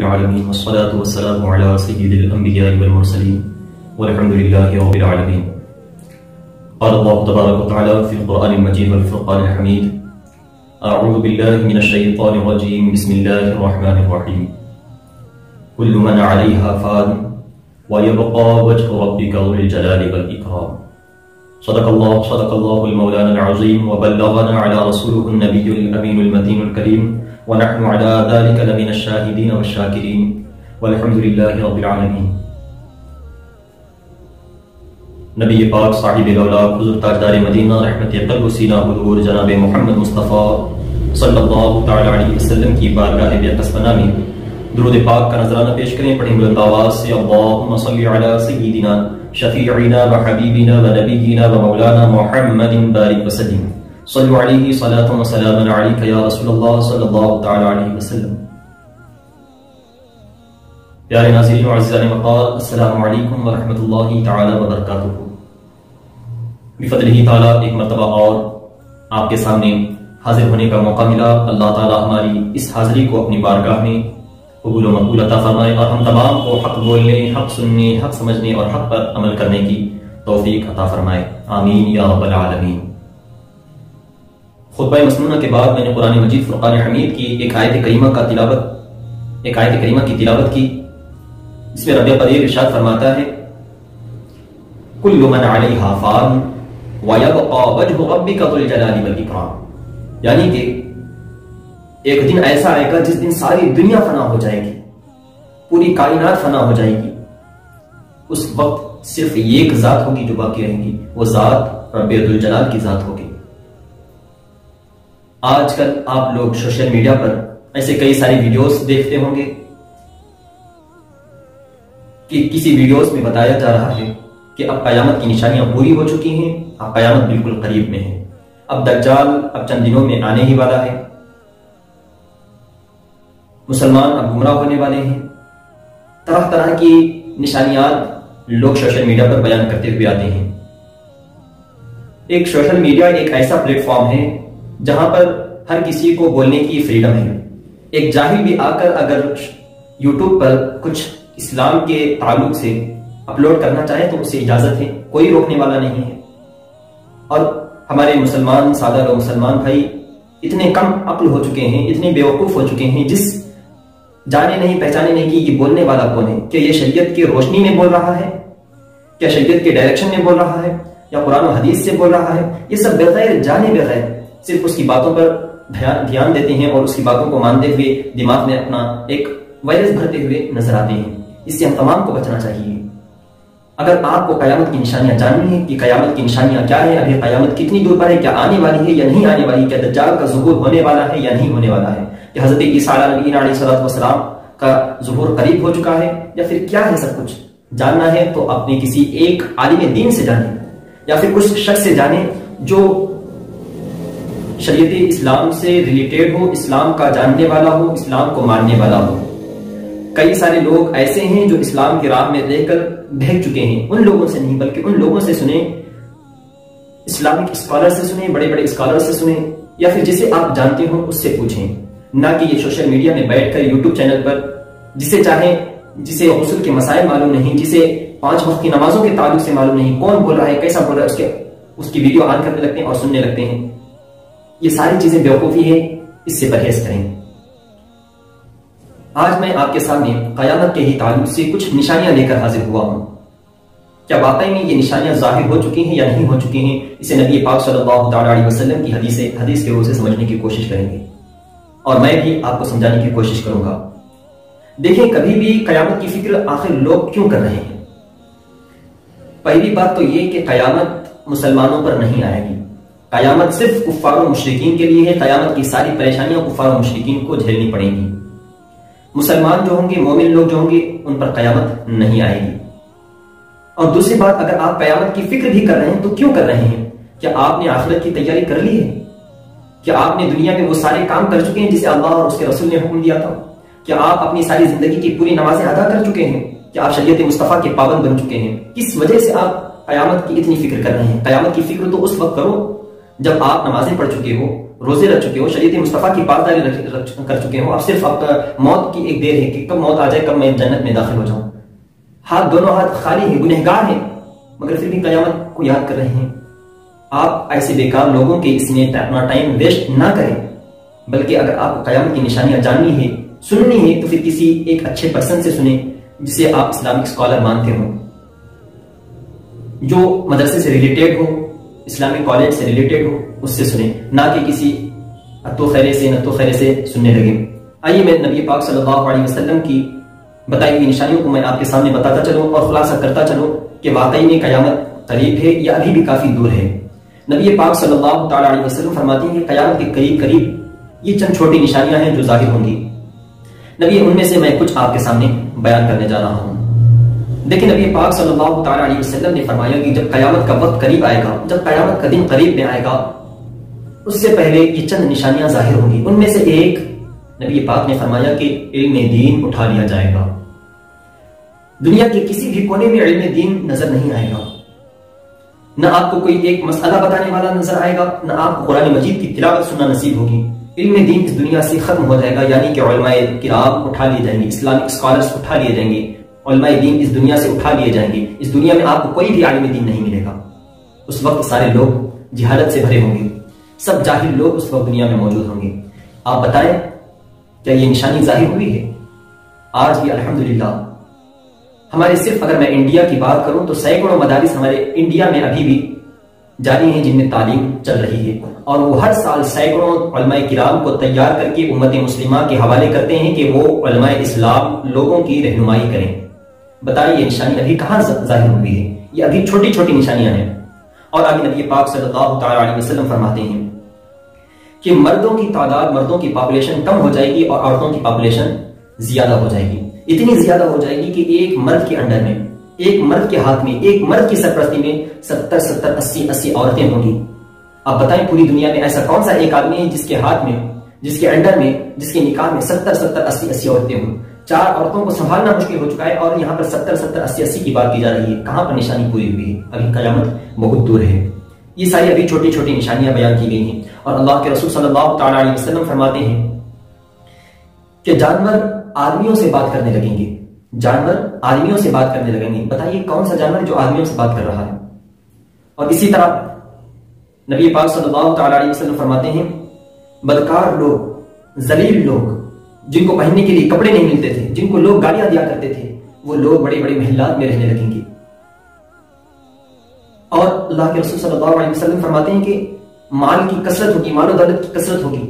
रब्बिल आलमीन वस्सलातु वस्सलामु अला सय्यिदिल अंबिया'i वल मुरसलीन वल्हम्दुलिल्लाहि रब्बिल आलमीन। क़ाल अल्लाहु तबारक व तआला फ़िल क़ुरआनिल मजीद वल फ़ुरक़ानिल हमीद। अऊज़ु बिल्लाहि मिनश शैतानिर रजीम। बिस्मिल्लाहिर रहमानिर रहीम। कुल्लु मन अलैहा फ़ान व यबक़ा वज्हु रब्बिका ज़ुल जलाली वल इकराम। सदक़ल्लाहुल मौलाना अज़ीम व बल्लगना अला रसूलिहिन नबिय्युल अमीनुल मतीनुल करीम व नहनु अला ज़ालिका लमिनश शाहिदीन वश्शाकिरीन वल्हम्दुलिल्लाहि रब्बिल आलमीन। नबी पाक साहिब औलाद हुज़ूर ताजदार मदीना रहमत क़ल्ब सीना हुज़ूर जनाब मोहम्मद मुस्तफ़ा सल्लल्लाहु तआला अलैहि वसल्लम की बारगाह बेक़स्मना में दुरूद पाक का नजराना पेश करें। पढ़ें बुलंद आवाज़ से अल्लाहुम्मा सल्लि अला सय्यिदिना शफ़ीइना व हबीबिना व नबिय्यिना व मौलाना मुहम्मदिन बारिक वसल्लिम। सल्लु अलैहि सलातुन व सलामुन अलैका या रसूलल्लाह सल्लल्लाहु तआला अलैहि वसल्लम। प्यारे नाज़रीन व अज़ीज़ान वक़ार, अस्सलामु अलैकुम व रहमतुल्लाहि तआला व बरकातुहू। बिफ़ज़्लिही ताला एक मरतबा और आपके सामने हाजिर होने का मौका मिला। अल्लाह ताला हमारी इस हाजिरी को अपनी बारगाह में कबूल व मकबूल अता फरमाए और हम तमाम को हक बोलने, हक सुनने, हक समझने और हक पर अमल करने की तौफीक अता फरमाए। आमीन या रब्बल आलमीन। खुतबा मसनूना के बाद मैंने कुरान मजीद फुरक़ान हमीद की एक आयत करीमा की तिलावत की। इसमें रब कदीर इरशाद फरमाता है, कुल्लु मन अलैहा फ़ान व यबक़ा वज्हु रब्बिका ज़ुल जलाली वल इकराम। यानी कि एक दिन ऐसा आएगा जिस दिन सारी दुनिया फना हो जाएगी, पूरी कायनात फना हो जाएगी। उस वक्त सिर्फ एक जात होगी जो बाकी रहेगी, वो जात रब्बुल जलाल की जात होगी। आजकल आप लोग सोशल मीडिया पर ऐसे कई सारी वीडियोस देखते होंगे कि किसी वीडियोस में बताया जा रहा है कि अब कयामत की निशानियां पूरी हो चुकी हैं, अब कयामत बिल्कुल करीब में है, अब दज्जाल अब चंद दिनों में आने ही वाला है, मुसलमान अब गुमराह होने वाले हैं। तरह तरह की निशानियां लोग सोशल मीडिया पर बयान करते हुए आते हैं। एक सोशल मीडिया एक ऐसा प्लेटफॉर्म है जहां पर हर किसी को बोलने की फ्रीडम है। एक जाहिल भी आकर अगर यूट्यूब पर कुछ इस्लाम के ताल्लुक से अपलोड करना चाहे तो उसे इजाजत है, कोई रोकने वाला नहीं है। और हमारे मुसलमान सादा लोग, मुसलमान भाई इतने कम अक्ल हो चुके हैं, इतने बेवकूफ हो चुके हैं, जिस जाने नहीं पहचाने नहीं कि ये बोलने वाला कौन है। क्या ये शरीयत की रोशनी में बोल रहा है, क्या शरीयत के डायरेक्शन में बोल रहा है, या कुरान और हदीस से बोल रहा है। ये सब बगैर जाने बगैर सिर्फ उसकी बातों पर ध्यान देते हैं और उसकी बातों को मानते हुए दिमाग में अपना एक वायरस भरते हुए नजर आते हैं। इससे हम तमाम को बचना चाहिए। अगर आपको कयामत की निशानियां जाननी है कि कयामत की निशानियां क्या है, अभी कयामत कितनी दूर पर है, क्या आने वाली है या नहीं आने वाली, क्या दज्जाल का ज़ुहूर होने वाला है या नहीं होने वाला है, क्या हज़रत ईसा अलैहिस्सलाम का ज़ुहूर करीब हो चुका है, या फिर क्या है, सब कुछ जानना है तो अपने किसी एक आलिम दीन से जाने या फिर कुछ शख्स से जाने जो शरीयत इस्लाम से रिलेटेड हो, इस्लाम का जानने वाला हो, इस्लाम को मानने वाला हो। कई सारे लोग ऐसे हैं जो इस्लाम की राह में रहकर बहक चुके हैं। उन लोगों से नहीं बल्कि उन लोगों से सुने, इस्लामिक स्कॉलर से सुने, बड़े बड़े स्कॉलर से सुने, या फिर जिसे आप जानते हो उससे पूछें। ना कि ये सोशल मीडिया में बैठकर यूट्यूब चैनल पर जिसे चाहे, जिसे गुस्ल के मसाइल मालूम नहीं, जिसे 5 वक्त की नमाजों के ताल्लुक से मालूम नहीं, कौन बोल रहा है, कैसा बोल रहा है, उसकी वीडियो ऑन करने लगते हैं और सुनने लगते हैं। ये सारी चीजें बेवकूफी है, इससे परहेज करें। आज मैं आपके सामने कयामत के ही ताल्लुक से कुछ निशानियां लेकर हाजिर हुआ हूं। क्या वाकई में ये निशानियां जाहिर हो चुकी हैं या नहीं हो चुकी हैं, इसे नबी पाक सल्लल्लाहु अलैहि वसल्लम की हदीस के रूप से समझने की कोशिश करेंगे और मैं भी आपको समझाने की कोशिश करूंगा। देखें, कभी भी कयामत की फिक्र आखिर लोग क्यों कर रहे हैं। पहली बात तो ये कि कयामत मुसलमानों पर नहीं आएगी। कयामत सिर्फ कुफ्फार और मुशरिकीन के लिए है। कयामत की सारी परेशानियां कुफ्फार और मुशरिकीन को झेलनी पड़ेंगी। मुसलमान जो होंगे, मोमिन लोग जो होंगे, उन पर कयामत नहीं आएगी। और दूसरी बात, अगर आप कयामत की फिक्र भी कर रहे हैं तो क्यों कर रहे हैं? क्या आपने आखिरत की तैयारी कर ली है? क्या आपने दुनिया में वो सारे काम कर चुके हैं जिसे अल्लाह और उसके रसूल ने हुक्म दिया था? क्या आप अपनी सारी जिंदगी की पूरी नमाजें अदा कर चुके हैं? क्या आप शरीयत मुस्तफा के पाबंद बन चुके हैं? किस वजह से आप कयामत की इतनी फिक्र कर रहे हैं? कयामत की फिक्र तो उस वक्त करो जब आप नमाजें पढ़ चुके हो, रोजे रख चुके हो, शरीयत मुस्तफा की पासदारी कर चुके हो, अब सिर्फ आपका मौत की एक देर है कि कब मौत आ जाए, कब मैं जन्नत में दाखिल हो जाऊं। हाथ, दोनों हाथ खाली है, गुनहगार है, मगर फिर भी कयामत को याद कर रहे हैं। आप ऐसे बेकार लोगों के इसमें अपना टाइम वेस्ट ना करें, बल्कि अगर आपको कयामत की निशानियां जाननी है, सुननी है, तो फिर किसी एक अच्छे पर्सन से सुने जिसे आप इस्लामिक स्कॉलर मानते हो, जो मदरसे से रिलेटेड हो, इस्लामिक कॉलेज से रिलेटेड हो, उससे सुने, ना कि किसी अत्तो खैरे से सुनने लगे। आइए मैं नबी पाक सल्लल्लाहु अलैहि वसल्लम की बताई हुई निशानियों को मैं आपके सामने बताता चलूं और खुलासा करता चलूं कि वाकई में कयामत करीब है या अभी भी काफी दूर है। नबी पाक सल्लल्लाहु अलैहि वसल्लम फरमाते हैं कि कयामत के करीब करीब ये चंद छोटी निशानियां हैं जो जाहिर होंगी। नबी उनमें से मैं कुछ आपके सामने बयान करने जा रहा हूं। देखिए, नबी पाक सल्लल्लाहु अलैहि वसल्लम ने फरमाया कि जब कयामत का वक्त करीब आएगा, जब कयामत का दिन करीब में आएगा, उससे पहले ये चंद निशानियां जाहिर होंगी। उनमें से एक, नबी पाक ने फरमाया कि इल्म दीन उठा लिया जाएगा। दुनिया के किसी भी कोने में इल्म दीन नजर नहीं आएगा। न आपको कोई एक मसला बताने वाला नजर आएगा, न आपको कुरान मजीद की तिलावत सुनना नसीब होगी। इल्म दीन इस दुनिया से खत्म हो जाएगा, यानी कि उलमाए किराम उठा लिए जाएंगे, इस्लामिक स्कॉलर्स उठा लिए जाएंगे, उलमाए दीन इस दुनिया से उठा लिए जाएंगे। इस दुनिया में आपको कोई भी आलिम दीन नहीं मिलेगा। उस वक्त सारे लोग जिहालत से भरे होंगे, सब जाहिल लोग उस वक्त दुनिया में मौजूद होंगे। आप बताएं, क्या ये निशानी जाहिर हुई है? आज भी अल्हम्दुलिल्लाह हमारे, सिर्फ अगर मैं इंडिया की बात करूं तो सैकड़ों मदारिस हमारे इंडिया में अभी भी जारी हैं जिनमें तालीम चल रही है, और वो हर साल सैकड़ों उलमाए किराम को तैयार करके उम्मत मुस्लिमा के हवाले करते हैं कि वो उलमाए इस्लाम लोगों की रहनुमाई करें। बताइए, ये निशानी अभी कहां जाहिर हुई है? ये अभी छोटी छोटी निशानियां हैं। और अभी नबी पाक सल्लल्लाहु अलैहि वसल्लम फरमाते हैं कि मर्दों की तादाद, मर्दों की पॉपुलेशन कम हो जाएगी और औरतों की पॉपुलेशन ज्यादा हो जाएगी। इतनी ज्यादा हो जाएगी कि एक मर्द के अंडर में, एक मर्द के हाथ में, एक मर्द की सरपरस्ती में 70 80 औरतें होंगी। अब बताएं, पूरी दुनिया में ऐसा कौन सा एक आदमी है जिसके हाथ में, जिसके अंडर में, जिसके निकाह में 70 80 औरतें हों? 4 औरतों को संभालना मुश्किल हो चुका है और यहाँ पर 70 80 की बात की जा रही है। कहां पर निशानी पूरी हुई है? अभी कयामत बहुत दूर है। ये सारी अभी छोटी छोटी निशानियां बयान की गई हैं। और अल्लाह के रसूल सल्लल्लाहु अलैहि वसल्लम फरमाते हैं कि जानवर आदमियों से बात करने लगेंगे, जानवर आदमियों से बात करने लगेंगे। बताइए, कौन सा जानवर जो आदमियों से बात कर रहा है? और इसी तरह नबी पाक सल्लल्लाहु अलैहि वसल्लम फरमाते हैं, बदकार लोग, जलील लोग, जिनको पहनने के लिए कपड़े नहीं मिलते थे, जिनको लोग गालियां दिया करते थे, वो लोग बड़े बड़े महलात में रहने लगेंगे। और अल्लाह के रसूल सल्लल्लाहु अलैहि वसल्लम फरमाते हैं कि माल की कसरत होगी, मालो दौलत की कसरत होगी,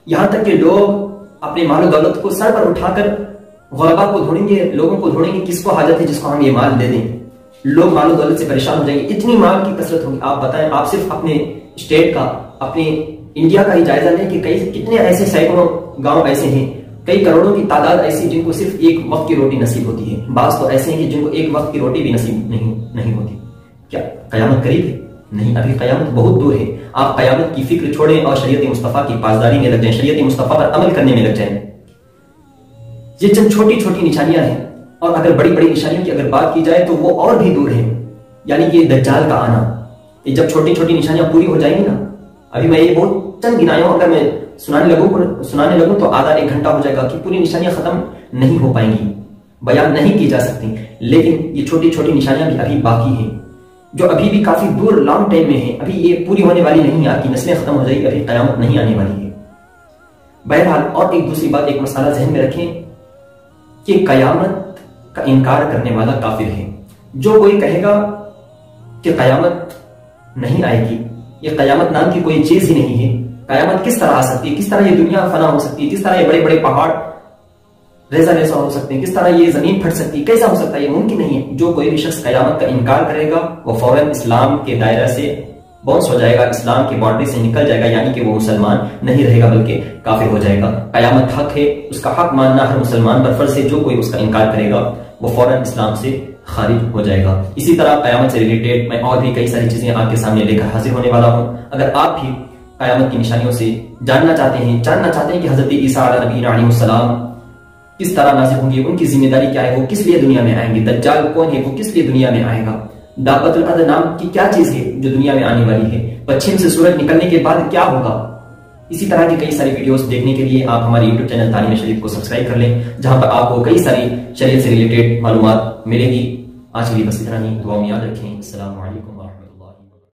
यहां तक कि लोग अपने मालो दौलत को सर पर उठाकर गुरबा को ढूंढेंगे, लोगों को ढूंढेंगे, किसको हाजत है जिसको हम ये माल दे दें। लोग मालो दौलत से परेशान हो जाएंगे, इतनी माल की कसरत होगी। आप बताएं, आप सिर्फ अपने स्टेट का, अपने इंडिया का ही जायजा लें कि कई कितने ऐसे सैकड़ों गांव ऐसे हैं, कई करोड़ों की तादाद ऐसी जिनको सिर्फ एक वक्त की रोटी नसीब होती है। बास तो ऐसे हैं कि जिनको एक वक्त की रोटी भी नसीब नहीं होती। क्या कयामत करीब है? नहीं, अभी कयामत बहुत दूर है। आप कयामत की फिक्र छोड़ें और शरीयत मुस्तफा की पासदारी में लग जाएं, शरीयत मुस्तफा पर अमल करने में लग जाएं। ये चंद छोटी छोटी निशानियां हैं, और अगर बड़ी बड़ी निशानियों की अगर बात की जाए तो वो और भी दूर है। यानी कि दज्जाल का आना, ये जब छोटी छोटी निशानियां पूरी हो जाएंगी ना, अभी मैं ये बहुत चंद गिनाया हूं, अगर मैं सुनाने लगूं तो आधा 1 घंटा हो जाएगा कि पूरी निशानियां खत्म नहीं हो पाएंगी, बयान नहीं की जा सकती। लेकिन ये छोटी छोटी निशानियां भी अभी बाकी हैं, जो अभी भी काफी दूर लॉन्ग टाइम में है। अभी ये पूरी होने वाली नहीं है, आपकी नस्लें खत्म हो जाएगी, अभी कयामत नहीं आने वाली है। बहरहाल, और एक दूसरी बात, एक मसाला जहन में रखें कि कयामत का इनकार करने वाला काफिर है। जो कोई कहेगा कि कयामत नहीं आएगी, ये कयामत नाम की कोई चीज ही नहीं है, कयामत किस तरह आ सकती है, किस तरह ये दुनिया फना हो सकती है, किस तरह ये बड़े बड़े पहाड़ रेजा रेसा हो सकते हैं, किस तरह ये जमीन फट सकती है, कैसा हो सकता है, ये मुमकिन नहीं है। जो कोई भी शख्स कयामत का इनकार करेगा वो फौरन इस्लाम के दायरा से बाउंस हो जाएगा, इस्लाम की बाउंड्री से निकल जाएगा, यानी कि वो मुसलमान नहीं रहेगा बल्कि काफिर हो जाएगा। कयामत हक है, उसका हक मानना हर मुसलमान पर फर्ज है। जो कोई उसका इनकार करेगा वो फौरन इस्लाम से खारिज हो जाएगा। इसी तरह कयामत से रिलेटेड मैं और भी कई सारी चीजें आपके सामने लेकर हाजिर होने वाला हूं। अगर आप भी कयामत की निशानियों से जानना चाहते हैं कि हजरत ईसा अलैहिस्सलाम किस तरह नाज़िल होंगे, उनकी जिम्मेदारी क्या है, वो किस लिए दुनिया में आएंगे, दज्जाल कौन है, वो किस लिए दुनिया में आएगा, दाबतुल अर्द नाम की क्या चीज है जो दुनिया में आने वाली है, पश्चिम से सूरज निकलने के बाद क्या होगा। इसी तरह की कई सारी वीडियोस देखने के लिए आप हमारे YouTube चैनल तालीम शरीफ को सब्सक्राइब कर लें, जहां पर आपको कई सारी शरीयत से रिलेटेड मालूमात मिलेगी। आज के लिए बस इतना ही। दुआ में याद रखें। अस्सलाम वालेकुम।